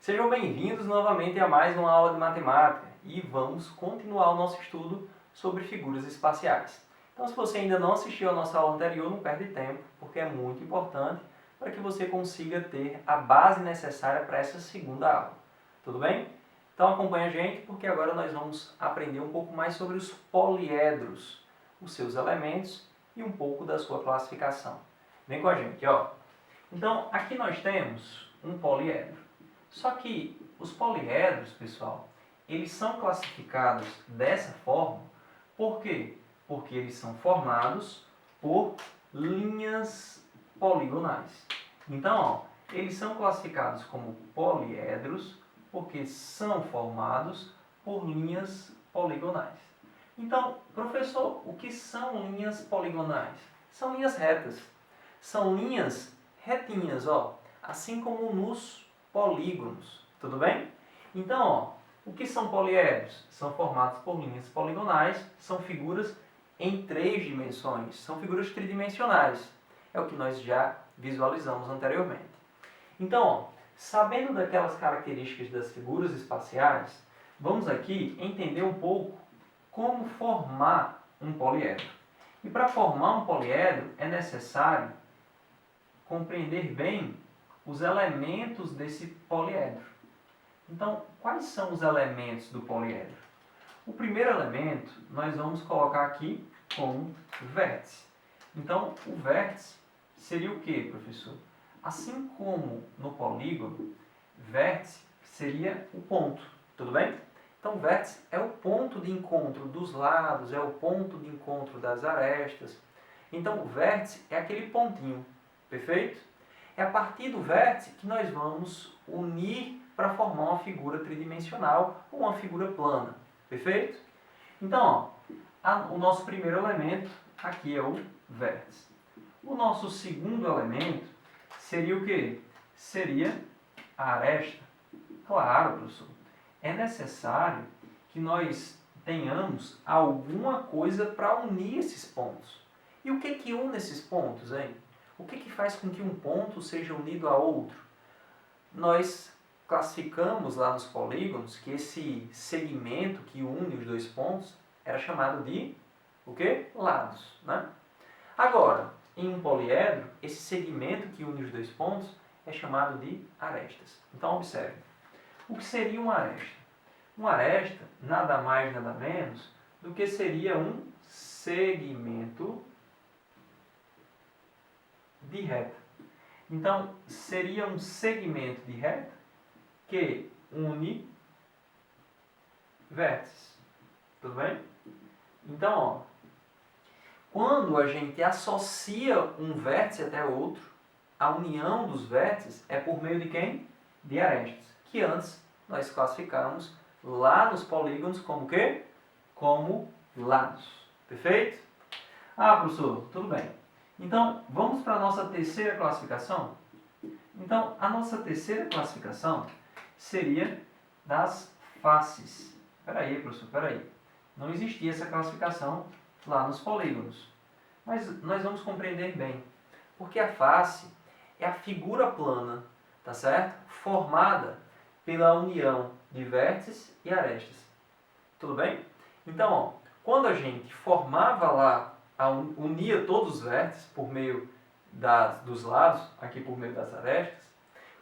Sejam bem-vindos novamente a mais uma aula de matemática e vamos continuar o nosso estudo sobre figuras espaciais. Então, se você ainda não assistiu a nossa aula anterior, não perde tempo, porque é muito importante para que você consiga ter a base necessária para essa segunda aula. Tudo bem? Então acompanha a gente, porque agora nós vamos aprender um pouco mais sobre os poliedros, os seus elementos e um pouco da sua classificação. Vem com a gente, ó. Então, aqui nós temos um poliedro. Só que os poliedros, pessoal, eles são classificados dessa forma, por quê? Porque eles são formados por linhas poligonais. Então, ó, eles são classificados como poliedros porque são formados por linhas poligonais. Então, professor, o que são linhas poligonais? São linhas retas. São linhas retinhas, ó, assim como nos polígonos, tudo bem? Então, ó, o que são poliedros? São formados por linhas poligonais, são figuras em 3 dimensões, são figuras tridimensionais. É o que nós já visualizamos anteriormente. Então, ó, sabendo daquelas características das figuras espaciais, vamos aqui entender um pouco como formar um poliedro. E para formar um poliedro é necessário compreender bem os elementos desse poliedro. Então, quais são os elementos do poliedro? O primeiro elemento nós vamos colocar aqui como vértice. Então, o vértice seria o que, professor? Assim como no polígono, vértice seria o ponto, tudo bem? Então, vértice é o ponto de encontro dos lados, é o ponto de encontro das arestas. Então, o vértice é aquele pontinho, perfeito? É a partir do vértice que nós vamos unir para formar uma figura tridimensional ou uma figura plana, perfeito? Então, ó, o nosso primeiro elemento aqui é o vértice. O nosso segundo elemento seria o quê? Seria a aresta. Claro, professor, é necessário que nós tenhamos alguma coisa para unir esses pontos. E o que une esses pontos, hein? O que faz com que um ponto seja unido a outro? Nós classificamos lá nos polígonos que esse segmento que une os dois pontos era chamado de o quê? Lados, né? Agora, em um poliedro, esse segmento que une os dois pontos é chamado de arestas. Então, observe. O que seria uma aresta? Uma aresta, nada mais, nada menos, do que seria um segmento de reta. Então, seria um segmento de reta que une vértices. Tudo bem? Então, ó, quando a gente associa um vértice até outro, a união dos vértices é por meio de quem? De arestas, que antes nós classificamos lá nos polígonos como o quê? Como lados. Perfeito? Ah, professor, tudo bem. Então, vamos para a nossa terceira classificação? Então, a nossa terceira classificação seria das faces. Espera aí, professor, espera aí. Não existia essa classificação lá nos polígonos. Mas nós vamos compreender bem. Porque a face é a figura plana, tá certo? Formada pela união de vértices e arestas. Tudo bem? Então, ó, quando a gente formava lá, unia todos os vértices por meio dos lados, aqui por meio das arestas,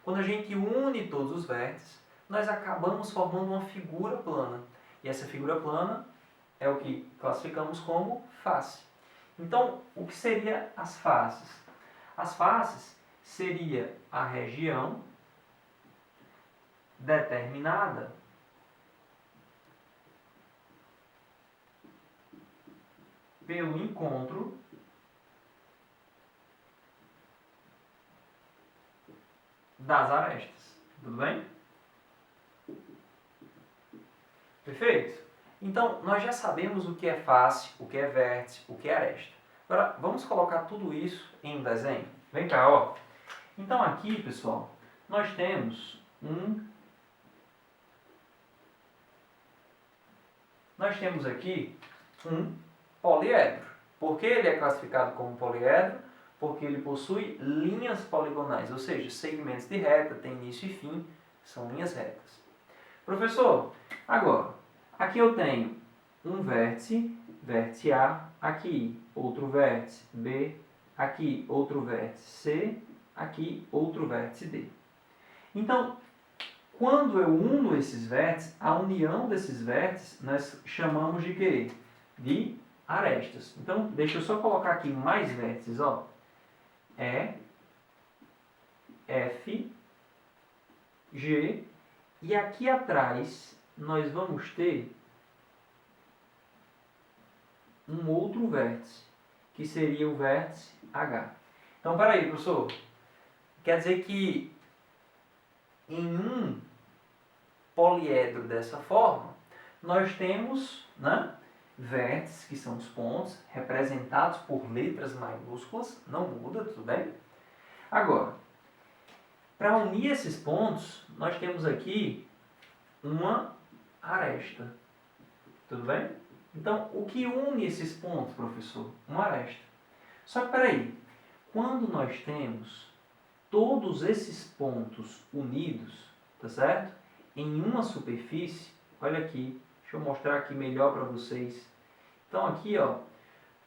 quando a gente une todos os vértices, nós acabamos formando uma figura plana. E essa figura plana é o que classificamos como face. Então, o que seria as faces? As faces seria a região determinada pelo encontro das arestas. Tudo bem? Perfeito? Então, nós já sabemos o que é face, o que é vértice, o que é aresta. Agora, vamos colocar tudo isso em um desenho? Vem cá, ó. Então, aqui, pessoal, nós temos aqui um poliedro. Por que ele é classificado como poliedro? Porque ele possui linhas poligonais, ou seja, segmentos de reta, tem início e fim, São linhas retas. Professor, agora, aqui eu tenho um vértice, vértice A, aqui outro vértice B, aqui outro vértice C, aqui outro vértice D. Então, quando eu uno esses vértices, a união desses vértices nós chamamos de quê? De arestas. Então, deixa eu só colocar aqui mais vértices, ó. E, F, G, e aqui atrás nós vamos ter um outro vértice, que seria o vértice H. Então, peraí, professor. Quer dizer que em um poliedro dessa forma, nós temos, né, vértices, que são os pontos, representados por letras maiúsculas, não muda, tudo bem? Agora, para unir esses pontos, nós temos aqui uma aresta, tudo bem? Então, o que une esses pontos, professor? Uma aresta. Só que, peraí, quando nós temos todos esses pontos unidos, tá certo? Em uma superfície, olha aqui, deixa eu mostrar aqui melhor para vocês. Então, aqui, ó,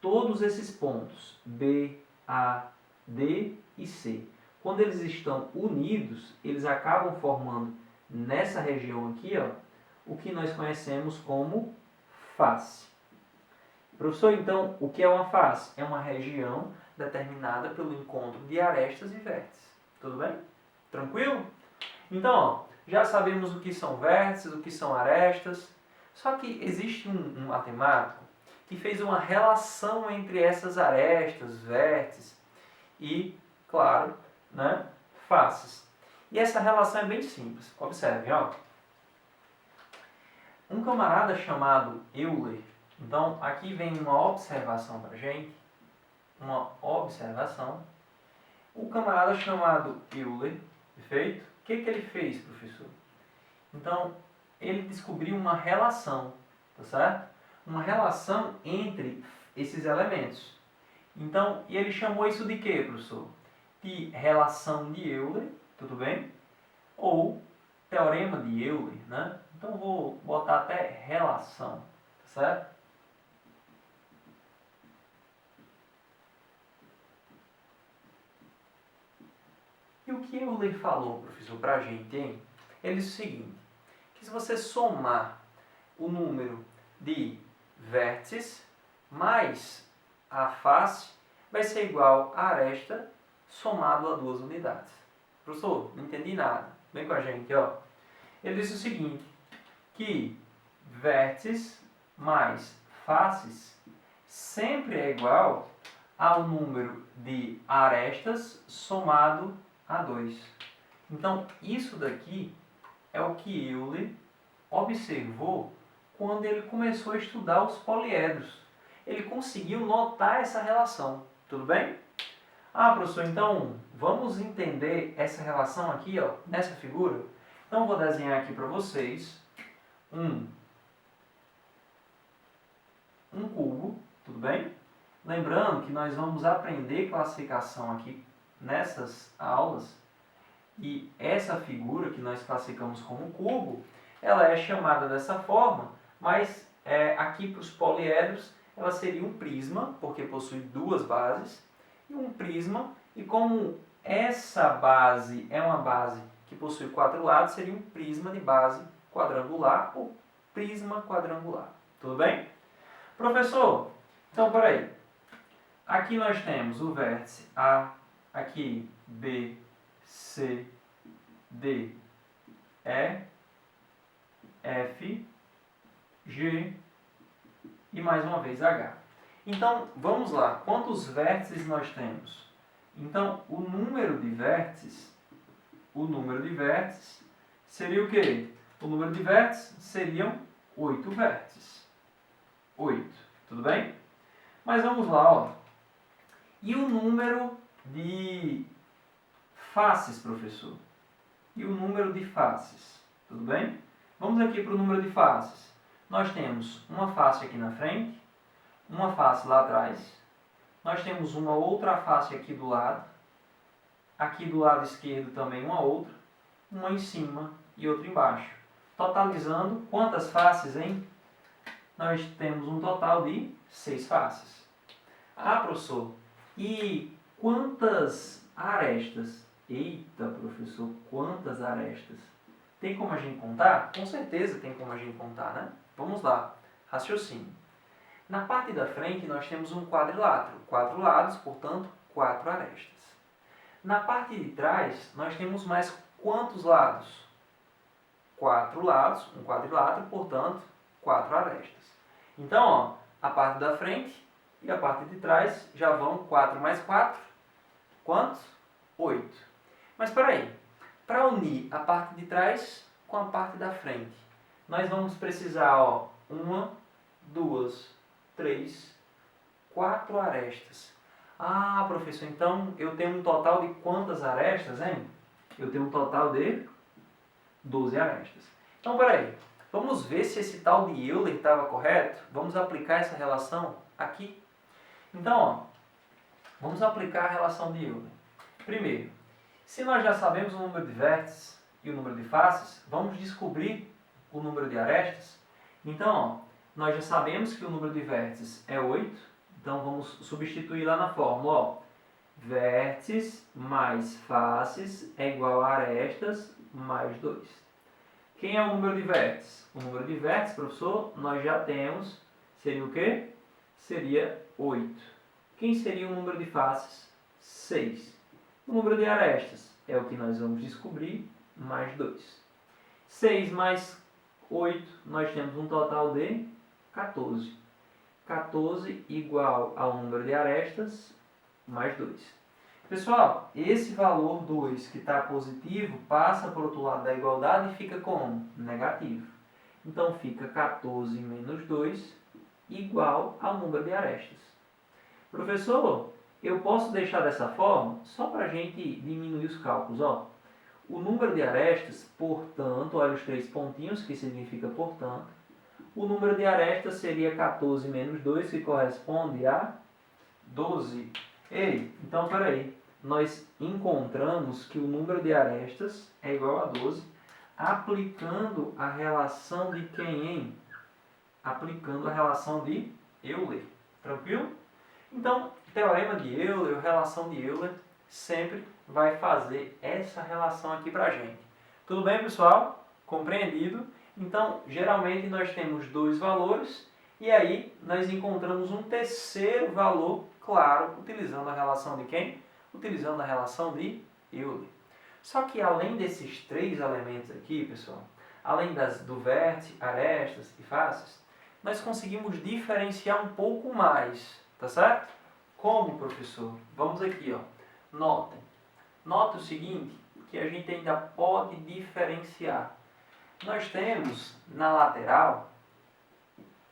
todos esses pontos, B, A, D e C, quando eles estão unidos, eles acabam formando nessa região aqui, ó, o que nós conhecemos como face. Professor, então, o que é uma face? É uma região determinada pelo encontro de arestas e vértices. Tudo bem? Tranquilo? Então, ó, já sabemos o que são vértices, o que são arestas. Só que existe um matemático que fez uma relação entre essas arestas, vértices e, claro, né, faces. E essa relação é bem simples. Observem, ó. Um camarada chamado Euler. Então, aqui vem uma observação para a gente. Uma observação. O camarada chamado Euler, perfeito? O que ele fez, professor? Então, ele descobriu uma relação, tá certo? Uma relação entre esses elementos. Então, e ele chamou isso de quê, professor? De relação de Euler, tudo bem? Ou teorema de Euler, né? Então, vou botar até relação, tá certo? E o que Euler falou, professor, para a gente, hein? Ele disse o seguinte, que se você somar o número de vértices mais a face, vai ser igual a aresta somado a duas unidades. Professor, não entendi nada. Vem com a gente, ó. Ele disse o seguinte, que vértices mais faces sempre é igual ao número de arestas somado a 2. Então, isso daqui é o que Euler observou quando ele começou a estudar os poliedros. Ele conseguiu notar essa relação. Tudo bem? Ah, professor, então vamos entender essa relação aqui, ó, nessa figura? Então, eu vou desenhar aqui para vocês um cubo, tudo bem? Lembrando que nós vamos aprender classificação aqui nessas aulas e essa figura que nós classificamos como cubo, ela é chamada dessa forma, mas aqui para os poliedros ela seria um prisma, porque possui duas bases, e um prisma, e como essa base é uma base que possui 4 lados, seria um prisma de base quadrangular ou prisma quadrangular. Tudo bem? Professor, então peraí. Aqui nós temos o vértice A, aqui B, C, D, E, F, G e mais uma vez H. Então, vamos lá. Quantos vértices nós temos? Então, o número de vértices seria o quê? O número de vértices seriam 8 vértices. 8, tudo bem? Mas vamos lá, ó. E o número de faces, professor? E o número de faces, tudo bem? Vamos aqui para o número de faces. Nós temos uma face aqui na frente, uma face lá atrás. Nós temos uma outra face aqui do lado. Aqui do lado esquerdo também uma outra. Uma em cima e outro embaixo. Totalizando, quantas faces, hein? Nós temos um total de 6 faces. Ah, professor, e quantas arestas? Eita, professor, quantas arestas? Tem como a gente contar? Com certeza tem como a gente contar, né? Vamos lá, raciocínio. Na parte da frente nós temos um quadrilátero, 4 lados, portanto, 4 arestas. Na parte de trás nós temos mais quantos lados? 4 lados, um quadrilátero, portanto, 4 arestas. Então, ó, a parte da frente e a parte de trás já vão 4 mais 4, quantos? 8. Mas espera aí, para unir a parte de trás com a parte da frente, nós vamos precisar, ó, 1, 2, 3, 4 arestas. Ah, professor, então eu tenho um total de quantas arestas, hein? Eu tenho um total de 12 arestas. Então, peraí, vamos ver se esse tal de Euler estava correto? Vamos aplicar essa relação aqui. Então, ó, vamos aplicar a relação de Euler. Primeiro, se nós já sabemos o número de vértices e o número de faces, vamos descobrir o número de arestas. Então, ó, nós já sabemos que o número de vértices é 8, então vamos substituir lá na fórmula, ó. Vértices mais faces é igual a arestas mais 2. Quem é o número de vértices? O número de vértices, professor, nós já temos, seria o quê? Seria 8. Quem seria o número de faces? 6. O número de arestas é o que nós vamos descobrir, mais 2. 6 mais 8, nós temos um total de 14. 14 igual ao número de arestas, mais 2. Pessoal, esse valor 2 que está positivo passa para o outro lado da igualdade e fica como? Negativo. Então fica 14 menos 2 igual ao número de arestas. Professor, eu posso deixar dessa forma só para a gente diminuir os cálculos. Ó. O número de arestas, portanto, olha os 3 pontinhos, que significa portanto. O número de arestas seria 14 menos 2, que corresponde a 12. Ei, então peraí, nós encontramos que o número de arestas é igual a 12, aplicando a relação de quem, hein? Aplicando a relação de Euler. Tranquilo? Então, teorema de Euler, relação de Euler, sempre vai fazer essa relação aqui pra gente. Tudo bem, pessoal? Compreendido? Então, geralmente nós temos 2 valores e aí nós encontramos um terceiro valor, claro, utilizando a relação de quem? Utilizando a relação de Euler. Só que além desses 3 elementos aqui, pessoal, além do vértice, arestas e faces, nós conseguimos diferenciar um pouco mais, tá certo? Como, professor? Vamos aqui, ó. Notem. Note o seguinte, que a gente ainda pode diferenciar. Nós temos na lateral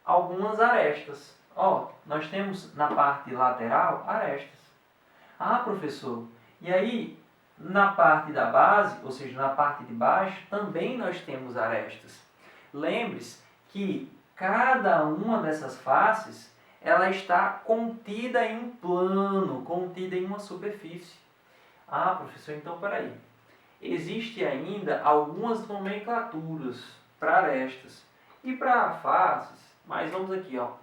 algumas arestas. Ó, nós temos na parte lateral arestas. Ah, professor, e aí na parte da base, ou seja, na parte de baixo, também nós temos arestas. Lembre-se que cada uma dessas faces, ela está contida em um plano, contida em uma superfície. Ah, professor, então peraí. Existe ainda algumas nomenclaturas para arestas e para faces, mas vamos aqui, ó.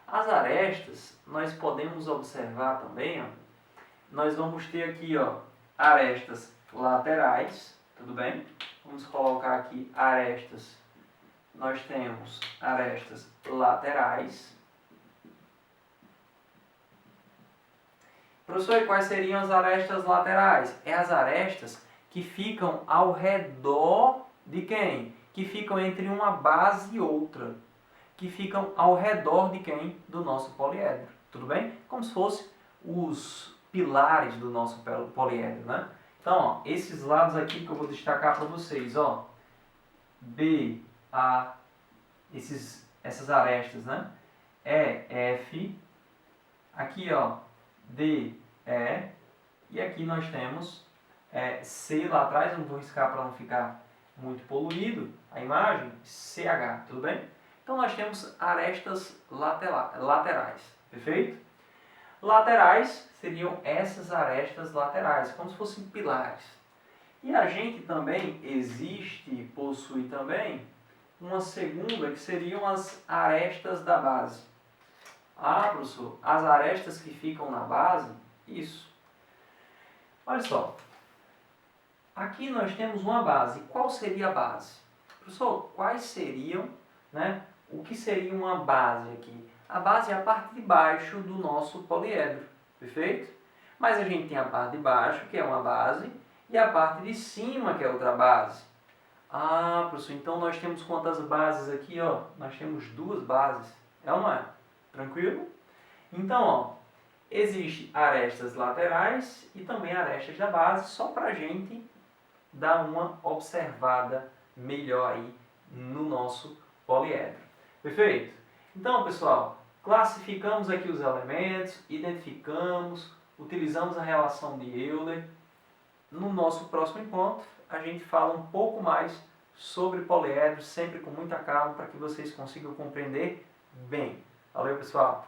As arestas, nós podemos observar também, ó. Nós vamos ter aqui, ó, arestas laterais, tudo bem? Vamos colocar aqui arestas. Nós temos arestas laterais. Professor, e quais seriam as arestas laterais? É as arestas que ficam ao redor de quem? Que ficam entre uma base e outra. Que ficam ao redor de quem? Do nosso poliedro. Tudo bem? Como se fossem os pilares do nosso poliedro, né? Então, ó, esses lados aqui que eu vou destacar para vocês, ó. B, A, essas arestas, né? E, F. Aqui, ó, D, E. E aqui nós temos C lá atrás, eu não vou riscar para não ficar muito poluído a imagem, CH, tudo bem? Então nós temos arestas laterais, perfeito? Laterais seriam essas arestas laterais, como se fossem pilares. E a gente também possui também uma segunda, que seriam as arestas da base. Ah, professor, as arestas que ficam na base? Isso. Olha só, aqui nós temos uma base. Qual seria a base? Professor, quais seriam, né? O que seria uma base aqui? A base é a parte de baixo do nosso poliedro, perfeito? Mas a gente tem a parte de baixo, que é uma base, e a parte de cima, que é outra base. Ah, professor, então nós temos quantas bases aqui, ó? Nós temos duas bases. É ou não é? Tranquilo? Então, ó, existe arestas laterais e também arestas da base, só para a gente dar uma observada melhor aí no nosso poliedro. Perfeito? Então, pessoal, classificamos aqui os elementos, identificamos, utilizamos a relação de Euler. No nosso próximo encontro, a gente fala um pouco mais sobre poliedros, sempre com muita calma, para que vocês consigam compreender bem. Valeu, pessoal!